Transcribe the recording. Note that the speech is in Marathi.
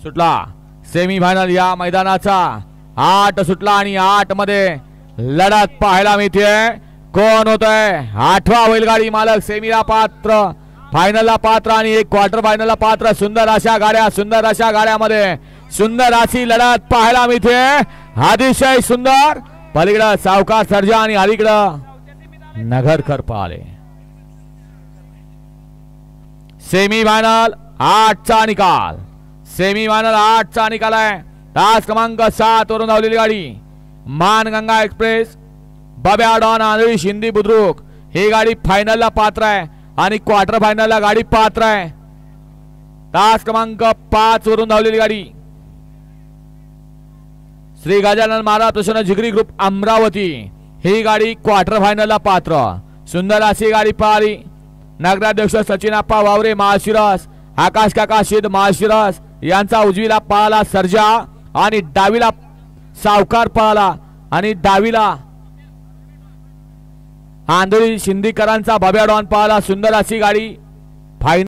सुटला सेमी फायनल या मैदानाचा 8 सुटला आणि 8 मध्ये लढत पाहायला मिळते। कोण होतंय 8वा बैलगाडी मालक सेमीला पात्र, फायनलला पात्र आणि एक क्वार्टर फायनलला पात्र। सुंदर अशा गाड्यामध्ये सुंदर अशी लढत पाहायला मिळते। अतिशय सुंदर पलीकडे सावकार सर्जा आणि अलीकडे नगरकर पाले। सेमी फायनल 8चा निकाल, सेमी फायनल 8चा निकाल आहे। तास क्रमांक 7 वरून धावलेली गाडी मानगंगा एक्सप्रेस बब्या डॉन आंधळी शिंदी बुद्रुक ही गाडी फायनलला पात्र आहे आणि क्वार्टर फायनलला गाडी पात्र आहे। तास क्रमांक 5 वरून धावलेली गाडी श्री गजानन महाराज प्रसन्न जिगरी ग्रुप अमरावती ही गाडी क्वार्टर फायनलला पात्र। सुंदर अशी गाडी पाहिली। नगराध्यक्ष सचिनप्पा वावरे माळशिरस, आकाश काका शेद माळशिरस यांचा उजवीला पाहला सर्जा आणि डावीला सावकार पाहला आणि डावीला आंधळी शिंदीकरांचा बब्या डॉन पाहला। सुंदर अशी गाडी फायनल